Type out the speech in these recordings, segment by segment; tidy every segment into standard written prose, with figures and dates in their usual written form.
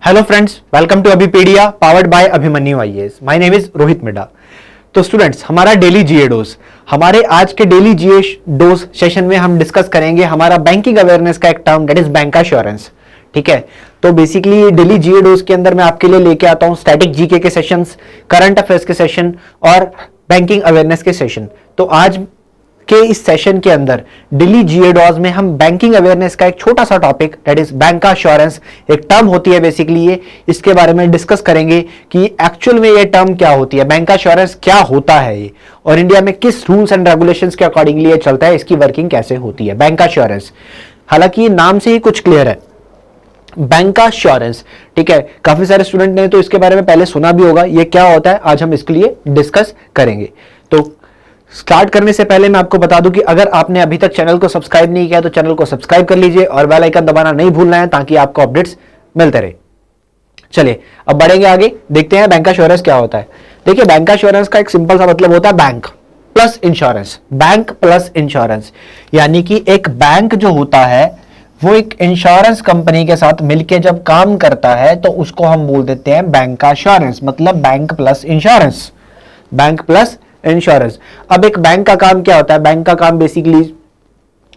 Hello friends, welcome to Abhipedia powered by Abhimanyu IAS. My name is Rohit Mida. तो students, हमारा daily जीए dose, हमारे आज के डेली जीए डोज सेशन में हम डिस्कस करेंगे हमारा बैंकिंग अवेयरनेस का एक term, that is bank assurance. ठीक है, तो बेसिकली डेली जीए डोज के अंदर मैं आपके लिए लेके आता हूं स्टैटिक जीके के सेशंस, करंट अफेयर्स के सेशन और बैंकिंग अवेयरनेस के सेशन। तो आज के इस सेशन के अंदर डेली जीए डॉज में हम बैंकिंग अवेयरनेस का एक छोटा सा topic, that is bank assurance, एक टर्म होती है बेसिकली ये, इसके बारे में डिस्कस करेंगे कि एक्चुअल में ये टर्म क्या होती है, बैंक एश्योरेंस क्या होता है ये, और इंडिया में किस रूल्स एंड रेगुलेशंस के अकॉर्डिंगली ये चलता है, इसकी वर्किंग कैसे होती है बैंक एश्योरेंस। हालांकि ये नाम से ही कुछ क्लियर है, बैंक एश्योरेंस। ठीक है, काफी सारे स्टूडेंट ने तो इसके बारे में पहले सुना भी होगा, ये क्या होता है आज हम इसके लिए डिस्कस करेंगे। तो स्टार्ट करने से पहले मैं आपको बता दूं कि अगर आपने अभी तक चैनल को सब्सक्राइब नहीं किया तो चैनल को सब्सक्राइब कर लीजिए और बेल आइकन दबाना नहीं भूलना है ताकि आपको अपडेट्स मिलते रहे। चलिए अब बढ़ेंगे आगे, देखते हैं बैंक एश्योरेंस क्या होता है। देखिए, बैंक एश्योरेंस का एक सिंपल सा मतलब होता है bank plus insurance. Bank plus insurance यानी कि एक बैंक जो होता है वो एक इंश्योरेंस कंपनी के साथ मिलकर जब काम करता है तो उसको हम बोल देते हैं बैंक एश्योरेंस, मतलब bank plus insurance. Bank plus insurance. अब एक बैंक का काम क्या होता है? बैंक का काम बेसिकली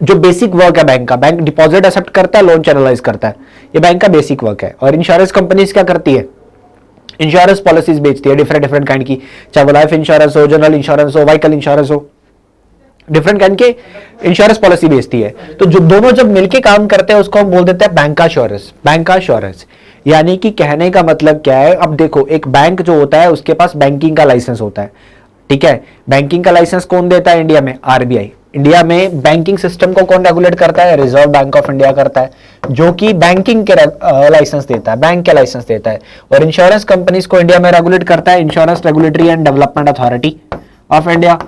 जो बेसिक वर्क है बैंक का, बैंक डिपॉजिट एक्सेप्ट करता है, लोन चैनलाइज करता है, ये बैंक का बेसिक वर्क है। और इंश्योरेंस कंपनीज क्या करती है? इंश्योरेंस पॉलिसीज बेचती है डिफरेंट डिफरेंट काइंड की, चाहे वो लाइफ इंश्योरेंस हो, जनरल इंश्योरेंस हो, व्हीकल इंश्योरेंस हो, डिफरेंट काइंड के इंश्योरेंस पॉलिसी बेचती है। तो जो दोनों जब मिलके काम करते हैं उसको हम बोल देते हैं बैंक एश्योरेंस। बैंक एश्योरेंस यानी कि कहने का मतलब क्या है? अब देखो, एक बैंक जो होता है उसके पास बैंकिंग का लाइसेंस होता है। ठीक है, बैंकिंग का लाइसेंस कौन देता है इंडिया में? आरबीआई। इंडिया में बैंकिंग सिस्टम को कौन रेगुलेट करता है? रिजर्व बैंक ऑफ इंडिया करता है, जो कि बैंकिंग के लाइसेंस देता है, बैंक के लाइसेंस देता है। और इंश्योरेंस कंपनीज को इंडिया में रेगुलेट करता है insurance regulatory and development authority of India,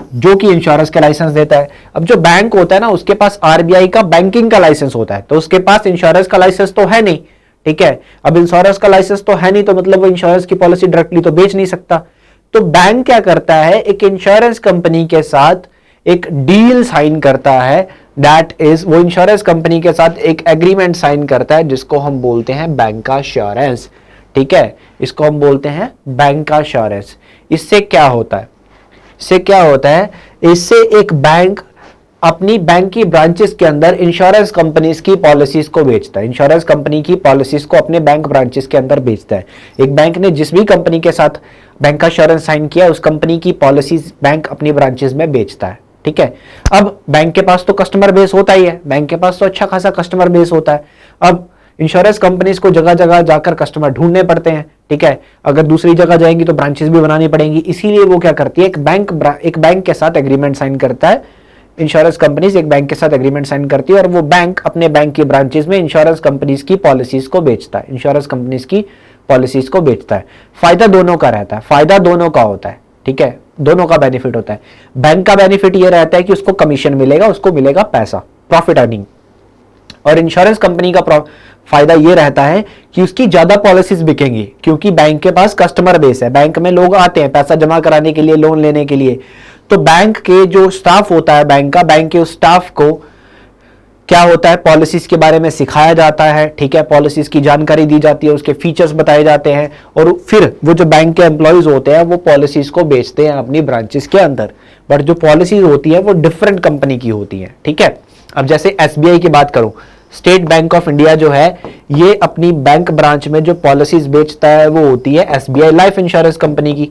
जो कि इंश्योरेंस के लाइसेंस देता है। अब जो बैंक होता है ना, उसके पास आरबीआई का बैंकिंग का लाइसेंस होता है, तो उसके पास इंश्योरेंस का लाइसेंस तो है नहीं। ठीक है, अब इंश्योरेंस का लाइसेंस तो है नहीं, तो मतलब वो इंश्योरेंस की पॉलिसी डायरेक्टली तो बेच नहीं सकता। तो बैंक क्या करता है? एक इंश्योरेंस कंपनी के साथ एक डील साइन करता है, दैट इज वो इंश्योरेंस कंपनी के साथ एक एग्रीमेंट साइन करता है जिसको हम बोलते हैं बैंक एश्योरेंस। ठीक है, इसको हम बोलते हैं बैंक एश्योरेंस। इससे क्या होता है? इससे क्या होता है? इससे एक बैंक अपनी बैंक की ब्रांचेस के अंदर इंश्योरेंस कंपनीज की पॉलिसीज को बेचता है, इंश्योरेंस कंपनी की पॉलिसीज को अपने बैंक ब्रांचेस के अंदर बेचता है। एक बैंक ने जिस भी कंपनी के साथ बैंक का एश्योरेंस साइन किया, उस कंपनी की पॉलिसीज बैंक अपनी ब्रांचेस में बेचता है। ठीक है, अब बैंक के पास तो कस्टमर बेस होता ही है, बैंक के पास तो अच्छा खासा कस्टमर बेस होता है। अब इंश्योरेंस कंपनीज को जगह जगह जाकर कस्टमर ढूंढने पड़ते हैं। ठीक है, अगर दूसरी जगह जाएंगी तो ब्रांचेस भी बनानी पड़ेंगी, इसीलिए वो क्या करती है? एक बैंक के साथ एग्रीमेंट साइन करता है। इंश्योरेंस कंपनीज एक बैंक के साथ एग्रीमेंट साइन करती है और वो बैंक अपने बैंक की ब्रांचेस में इंश्योरेंस कंपनीज की पॉलिसीज को बेचता है, इंश्योरेंस कंपनीज की पॉलिसीज को बेचता है। फायदा दोनों का रहता है, फायदा दोनों का होता है। ठीक है, दोनों का बेनिफिट होता है। बैंक का बेनिफिट ये रहता है कि उसको कमीशन मिलेगा, उसको मिलेगा पैसा, प्रॉफिट अर्निंग। और इंश्योरेंस कंपनी का फायदा ये रहता है कि उसकी ज्यादा पॉलिसीज बिकेंगी, क्योंकि बैंक के पास कस्टमर बेस है, बैंक में लोग आते हैं पैसा जमा कराने के लिए, लोन लेने के लिए। तो बैंक के जो स्टाफ होता है बैंक का, बैंक के उस स्टाफ को क्या होता है? पॉलिसीज के बारे में सिखाया जाता है। ठीक है, पॉलिसीज की जानकारी दी जाती है, उसके फीचर्स बताए जाते हैं, और फिर वो जो बैंक के एम्प्लॉयज होते हैं वो पॉलिसीज को बेचते हैं अपनी ब्रांचेस के अंदर। बट जो पॉलिसीज होती है वो डिफरेंट कंपनी की होती है। ठीक है, अब जैसे एसबीआई की बात करूं, स्टेट बैंक ऑफ इंडिया जो है, ये अपनी बैंक ब्रांच में जो पॉलिसीज बेचता है वो होती है एसबीआई लाइफ इंश्योरेंस कंपनी की।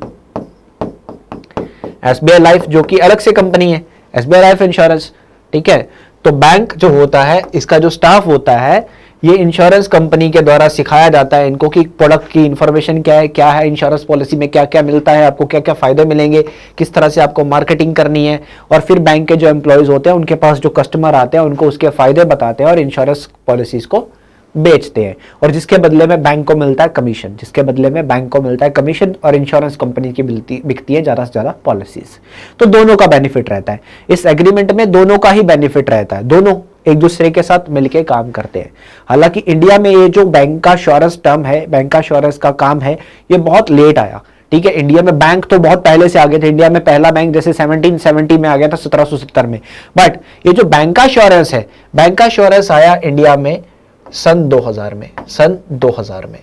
एसबीआई लाइफ जो कि अलग से कंपनी है, एसबीआई लाइफ इंश्योरेंस। ठीक है, तो बैंक जो होता है, इसका जो स्टाफ होता है, ये इंश्योरेंस कंपनी के द्वारा सिखाया जाता है इनको कि प्रोडक्ट की इंफॉर्मेशन क्या है, इंश्योरेंस पॉलिसी में क्या क्या मिलता है, आपको क्या क्या फायदे मिलेंगे, किस तरह से आपको मार्केटिंग करनी है। और फिर बैंक के जो एम्प्लॉयज होते हैं उनके पास जो कस्टमर आते हैं उनको उसके फायदे बताते हैं और इंश्योरेंस पॉलिसीज को बेचते हैं। और जिसके बदले में बैंक को मिलता है कमीशन, जिसके बदले में बैंक को मिलता है कमीशन, और इंश्योरेंस कंपनी की बिकती है ज्यादा से ज्यादा पॉलिसीज। तो दोनों का बेनिफिट रहता है इस एग्रीमेंट में, दोनों का ही बेनिफिट रहता है, दोनों एक दूसरे के साथ मिलकर काम करते हैं। हालांकि इंडिया में ये जो बैंक का एश्योरेंस टर्म है, बैंक का एश्योरेंस का काम है, ये बहुत लेट आया। ठीक है, इंडिया में बैंक तो बहुत पहले से आ गए थे, इंडिया में पहला बैंक जैसे 1770 में आ गया था, 1770 में। बट ये जो बैंक का एश्योरेंस है, बैंक का एश्योरेंस आया इंडिया में सन 2000 में, सन 2000 में।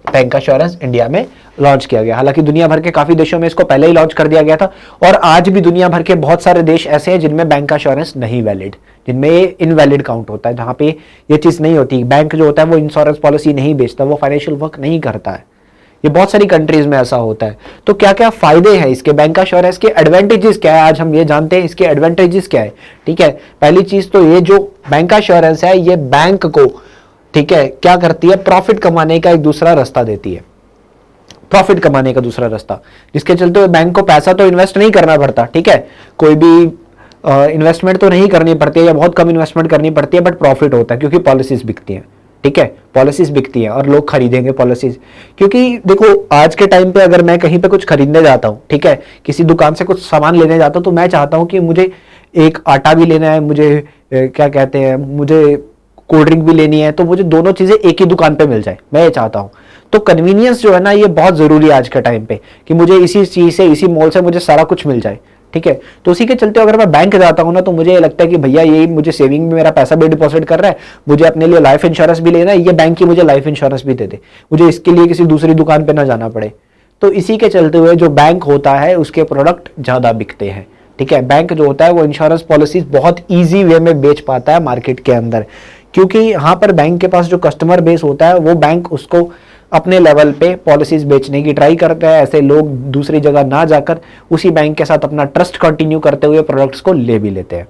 बैंक इंश्योरेंस इंडिया में लॉन्च किया गया। हालांकि दुनिया भर के काफी देशों में इसको पहले ही लॉन्च कर दिया गया था, और आज भी दुनिया भर के बहुत सारे देश ऐसे हैं जिनमें बैंक इंश्योरेंस नहीं वैलिड, जिनमें ये इनवैलिड काउंट होता है, जहां पे ये चीज नहीं होती। बैंक जो होता है वो इंश्योरेंस पॉलिसी नहीं बेचता, वो फाइनेंशियल वर्क नहीं करता है। ये बहुत सारी कंट्रीज में ऐसा होता है। तो क्या क्या फायदे हैं इसके, बैंक इंश्योरेंस के एडवांटेजेस क्या है, आज हम ये जानते हैं इसके एडवांटेजेस क्या है। ठीक है, पहली चीज तो ये जो बैंक इंश्योरेंस है ये बैंक को, ठीक है, क्या करती है, प्रॉफिट कमाने का एक दूसरा रास्ता देती है, प्रॉफिट कमाने का दूसरा रास्ता, जिसके चलते हुए बैंक को पैसा तो इन्वेस्ट नहीं करना पड़ता। ठीक है, कोई भी इन्वेस्टमेंट तो नहीं करनी पड़ती है या बहुत कम इन्वेस्टमेंट करनी पड़ती है, बट प्रॉफिट होता है क्योंकि पॉलिसीज बिकती हैं। ठीक है, पॉलिसीज बिकती हैं और लोग खरीदेंगे पॉलिसीज, क्योंकि देखो आज के टाइम पे अगर मैं कहीं पे कुछ खरीदने जाता हूं, ठीक है, किसी दुकान से कुछ सामान लेने जाता हूं, तो मैं चाहता हूं कि मुझे एक आटा भी लेना है, मुझे क्या कहते हैं, मुझे कोल्ड ड्रिंक भी लेनी है, तो मुझे दोनों चीजें एक ही दुकान पे मिल जाए, मैं ये चाहता हूं। तो कन्वीनियंस जो है ना ये बहुत जरूरी है आज के टाइम पे, कि मुझे इसी चीज से, इसी मॉल से मुझे सारा कुछ मिल जाए। ठीक है, तो उसी के चलते अगर मैं बैंक जाता हूं ना, तो मुझे ये लगता है कि भैया ये मुझे सेविंग में मेरा पैसा भी डिपॉजिट कर रहा है, मुझे अपने लिए लाइफ इंश्योरेंस भी लेना है, ये बैंक की मुझे लाइफ इंश्योरेंस भी दे दे, मुझे इसके लिए किसी दूसरी दुकान पे ना जाना पड़े। तो इसी के चलते हुए जो बैंक होता है उसके प्रोडक्ट ज्यादा बिकते हैं। ठीक है, बैंक जो होता है वो इंश्योरेंस पॉलिसीज बहुत ईजी वे में बेच पाता है मार्केट के अंदर, क्योंकि यहाँ पर बैंक के पास जो कस्टमर बेस होता है वो बैंक उसको अपने लेवल पे पॉलिसीज बेचने की ट्राई करते हैं। ऐसे लोग दूसरी जगह ना जाकर उसी बैंक के साथ अपना ट्रस्ट कंटिन्यू करते हुए प्रोडक्ट्स को ले भी लेते हैं।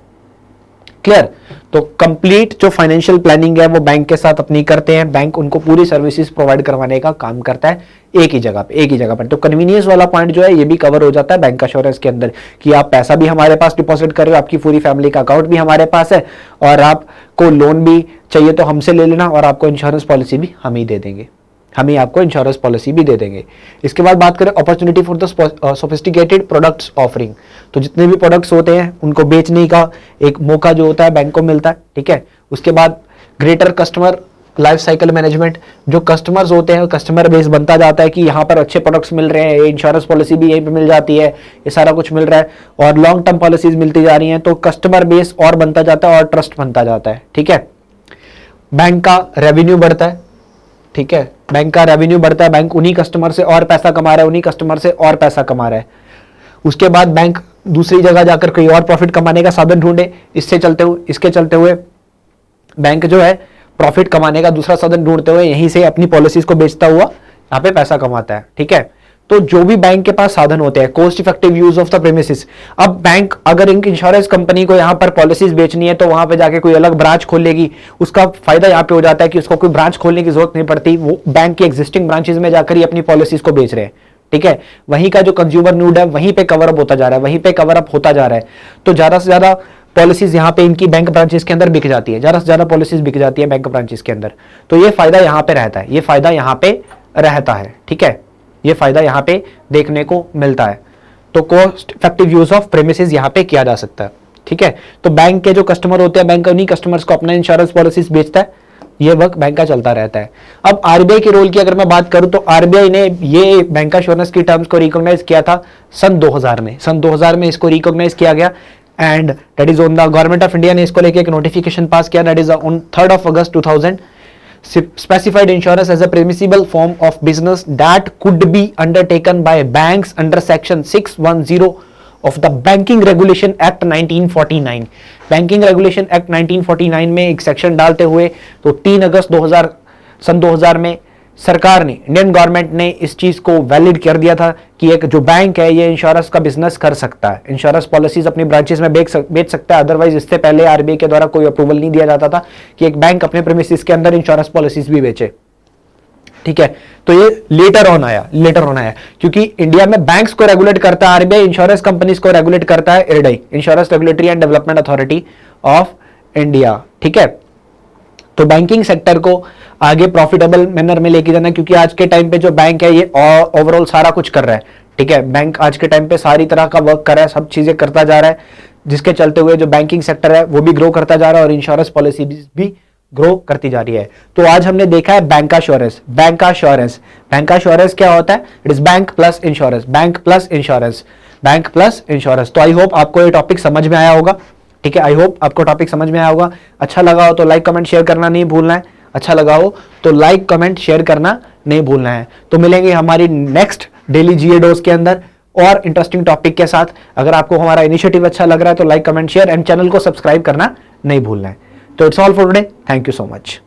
क्लियर? तो कंप्लीट जो फाइनेंशियल प्लानिंग है वो बैंक के साथ अपनी करते हैं, बैंक उनको पूरी सर्विसेज प्रोवाइड करवाने का काम करता है एक ही जगह पर। तो कन्वीनियंस वाला पॉइंट जो है ये भी कवर हो जाता है बैंक इंश्योरेंस के अंदर, कि आप पैसा भी हमारे पास डिपॉजिट कर रहे हो, आपकी पूरी फैमिली का अकाउंट भी हमारे पास है, और आपको लोन भी चाहिए तो हमसे ले लेना, और आपको इंश्योरेंस पॉलिसी भी हम ही दे देंगे, हम ही आपको इंश्योरेंस पॉलिसी भी दे देंगे। इसके बाद बात करें opportunity for the sophisticated products offering, तो जितने भी प्रोडक्ट्स होते हैं उनको बेचने का एक मौका जो होता है बैंक को मिलता है। ठीक है, उसके बाद greater customer life cycle management, जो कस्टमर्स होते हैं कस्टमर बेस बनता जाता है कि यहाँ पर अच्छे प्रोडक्ट्स मिल रहे हैं, इंश्योरेंस पॉलिसी भी यहीं पे मिल जाती है, ये सारा कुछ मिल रहा है, और लॉन्ग टर्म पॉलिसीज मिलती जा रही हैं, तो कस्टमर बेस और बनता जाता है और ट्रस्ट बनता जाता है। ठीक है, बैंक का रेवेन्यू बढ़ता है। ठीक है, बैंक का रेवेन्यू बढ़ता है, बैंक उन्हीं कस्टमर से और पैसा कमा रहा है, उन्हीं कस्टमर से और पैसा कमा रहा है। उसके बाद बैंक दूसरी जगह जाकर कोई और प्रॉफिट कमाने का साधन ढूंढे, इसके चलते हुए बैंक जो है प्रॉफिट कमाने का दूसरा साधन ढूंढते हुए यहीं से अपनी पॉलिसीज को बेचता हुआ यहाँ पे पैसा कमाता है। ठीक है, तो जो भी बैंक के पास साधन होते हैं, cost effective use of the premises. अब बैंक अगर एक इंश्योरेंस कंपनी को यहाँ पर पॉलिसीज बेचनी है तो वहां पे जाके कोई अलग ब्रांच खोल लेगी, उसका फायदा यहाँ पे हो जाता है कि उसको कोई ब्रांच खोलने की जरूरत नहीं पड़ती, वो बैंक के एग्जिस्टिंग ब्रांचेस में जाकर ही अपनी पॉलिसीज को बेच रहे हैं। ठीक है, वहीं का जो कंज्यूमर नीड है वहीं पे कवर अप होता जा रहा है, वहीं पे कवर अप होता जा रहा है। तो ज्यादा से ज्यादा पॉलिसीज यहाँ पे इनकी बैंक ब्रांचेस के अंदर बिक जाती है, ज्यादा से ज्यादा पॉलिसीज बिक जाती है बैंक ब्रांचेस के अंदर। तो ये फायदा यहाँ पे रहता है, ये फायदा यहाँ पे रहता है। ठीक है, ये फायदा यहाँ पे देखने को मिलता है। तो cost effective use of premises यहाँ पे किया जा सकता है। ठीक है, तो बैंक के जो कस्टमर होते हैं, बैंक उन्हीं कस्टमर्स को अपना इंश्योरेंस पॉलिसीज बेचता है, ये वर्क बैंक का चलता रहता है। अब आरबीआई के रोल की अगर मैं बात करूं तो आरबीआई ने ये बैंक इंश्योरेंस की टर्म्स को रिकॉग्नाइज किया था सन 2000 में, सन 2000 में इसको रिकॉग्नाइज किया गया, and that is on the government of India ने इसको लेके एक नोटिफिकेशन पास किया, that is on 3rd of August 2000, specified insurance as a permissible form of business that could be undertaken by banks under section 610 of the Banking Regulation Act 1949। Banking regulation act 1949 में एक section डालते हुए तो 3 अगस्त 2000 में सरकार ने, Indian government ने इस चीज को वैलिड कर दिया था कि एक जो बैंक है ये इंश्योरेंस का बिजनेस कर सकता है, इंश्योरेंस पॉलिसीज अपनी ब्रांचेस में बेच सकता है। अदरवाइज इससे पहले आरबीआई के द्वारा कोई अप्रूवल नहीं दिया जाता था कि एक बैंक अपने प्रेमिसेस के अंदर इंश्योरेंस पॉलिसीज भी बेचे। ठीक है, तो ये लेटर ऑन आया, क्योंकि इंडिया में बैंक्स को रेगुलेट करता है आरबीआई, इंश्योरेंस कंपनीज को रेगुलेट करता है IRDAI, insurance regulatory and development authority of India. ठीक है, तो बैंकिंग सेक्टर को आगे प्रॉफिटेबल मैनर में लेके जाना, क्योंकि आज के टाइम पे जो बैंक है ये ओवरऑल सारा कुछ कर रहा है। ठीक है, बैंक आज के टाइम पे सारी तरह का वर्क कर रहा है, सब चीजें करता जा रहा है, जिसके चलते हुए जो बैंकिंग सेक्टर है वो भी ग्रो करता जा रहा है और इंश्योरेंस पॉलिसी भी ग्रो करती जा रही है। तो आज हमने देखा है बैंक इंश्योरेंस क्या होता है, it is bank plus insurance. तो आई होप आपको ये टॉपिक समझ में आया होगा। ठीक है, आई होप आपको टॉपिक समझ में आया होगा। अच्छा लगा हो तो लाइक कमेंट शेयर करना नहीं भूलना है, अच्छा लगा हो तो लाइक कमेंट शेयर करना नहीं भूलना है। तो मिलेंगे हमारी नेक्स्ट डेली जीए डोज के अंदर और इंटरेस्टिंग टॉपिक के साथ। अगर आपको हमारा इनिशिएटिव अच्छा लग रहा है तो like comment share and channel को सब्सक्राइब करना नहीं भूलना है। तो it's all for today, thank you so much.